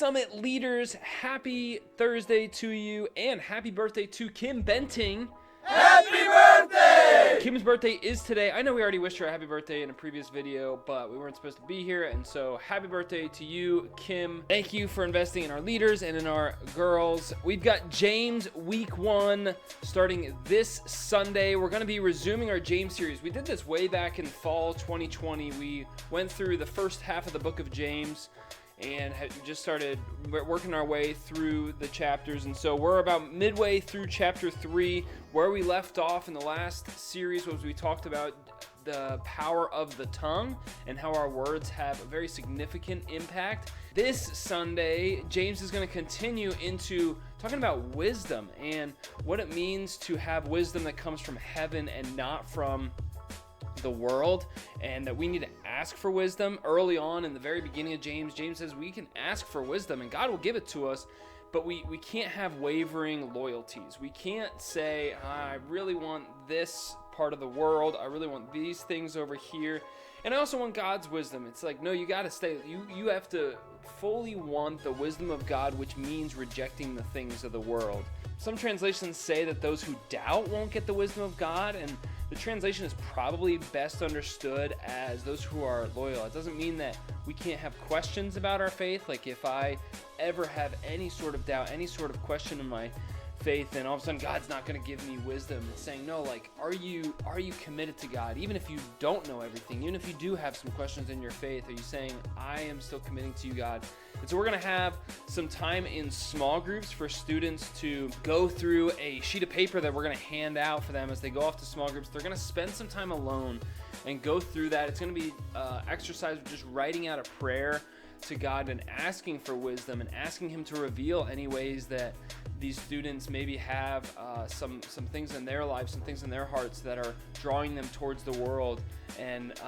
Summit leaders, happy Thursday to you, and happy birthday to Kim Benting. Happy birthday! Kim's birthday is today. I know we already wished her a happy birthday in a previous video, but we weren't supposed to be here, and so happy birthday to you, Kim. Thank you for investing in our leaders and in our girls. We've got James week 1 starting this Sunday. We're going to be resuming our James series. We did this way back in fall 2020. We went through the first half of the book of James and just started working our way through the chapters. And so we're about midway through chapter 3. Where we left off in the last series was we talked about the power of the tongue and how our words have a very significant impact. This Sunday, James is going to continue into talking about wisdom and what it means to have wisdom that comes from heaven and not from the world, and that we need to ask for wisdom. Early on in the very beginning of James says we can ask for wisdom and God will give it to us, but we can't have wavering loyalties. We can't say, I really want this part of the world, I really want these things over here, and I also want God's wisdom. It's like, no, you got to stay, you have to fully want the wisdom of God, which means rejecting the things of the world. Some translations say that those who doubt won't get the wisdom of God, and the translation is probably best understood as those who are loyal. It doesn't mean that we can't have questions about our faith. Like if I ever have any sort of doubt, any sort of question in my faith, and all of a sudden God's not going to give me wisdom. It's saying, no, like, are you committed to God? Even if you don't know everything, even if you do have some questions in your faith, are you saying, I am still committing to you, God? And so we're going to have some time in small groups for students to go through a sheet of paper that we're going to hand out for them as they go off to small groups. They're going to spend some time alone and go through that. It's going to be exercise of just writing out a prayer to God and asking for wisdom and asking Him to reveal any ways that these students maybe have some things in their lives, some things in their hearts that are drawing them towards the world and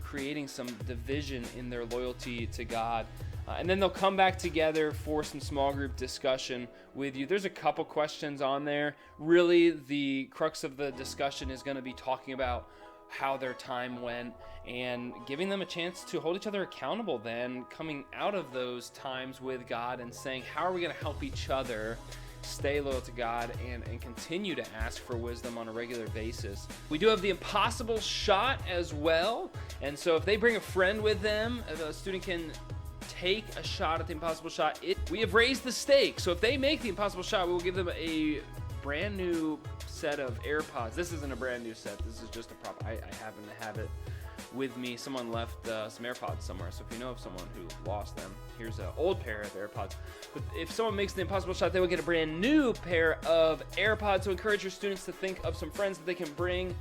creating some division in their loyalty to God. And then they'll come back together for some small group discussion with you. There's a couple questions on there. Really, the crux of the discussion is going to be talking about how their time went and giving them a chance to hold each other accountable, then coming out of those times with God and saying, how are we going to help each other stay loyal to God and continue to ask for wisdom on a regular basis. We do have the impossible shot as well, and so if they bring a friend with them, if a student can take a shot at the impossible shot, we have raised the stakes. So if they make the impossible shot, we will give them a brand new set of AirPods. This isn't a brand new set, this is just a prop. I happen to have it with me. Someone left some AirPods somewhere, so if you know of someone who lost them, here's an old pair of AirPods. But if someone makes the impossible shot, they will get a brand new pair of AirPods. So encourage your students to think of some friends that they can bring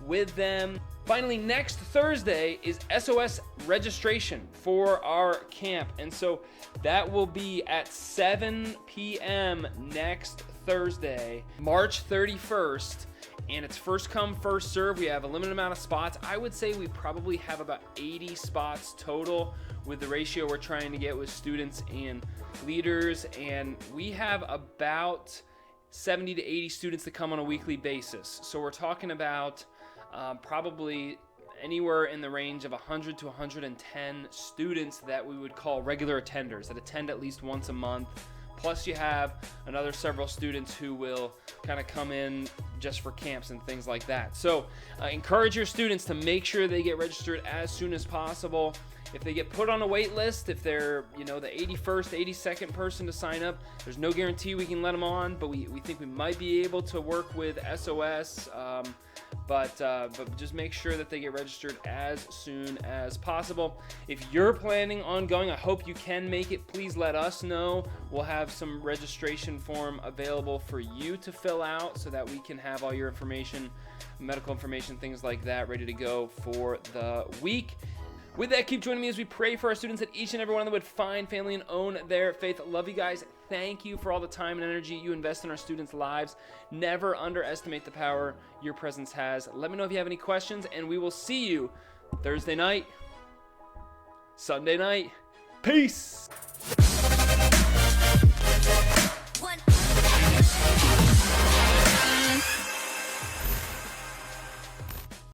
with them. Finally, next Thursday is SOS registration for our camp, and so that will be at 7 p.m. next Thursday, March 31st. And it's first come, first serve. We have a limited amount of spots. I would say we probably have about 80 spots total with the ratio we're trying to get with students and leaders. And we have about 70 to 80 students that come on a weekly basis. So we're talking about probably anywhere in the range of 100 to 110 students that we would call regular attenders, that attend at least once a month. Plus you have another several students who will kind of come in just for camps and things like that. So encourage your students to make sure they get registered as soon as possible. If they get put on a wait list, if they're, the 81st, 82nd person to sign up, there's no guarantee we can let them on, but we think we might be able to work with SOS. But just make sure that they get registered as soon as possible. If you're planning on going, I hope you can make it. Please let us know. We'll have some registration form available for you to fill out so that we can have all your information, medical information, things like that, ready to go for the week. With that, keep joining me as we pray for our students, that each and every one of them would find family and own their faith. Love you guys. Thank you for all the time and energy you invest in our students' lives. Never underestimate the power your presence has. Let me know if you have any questions, and we will see you Thursday night, Sunday night. Peace.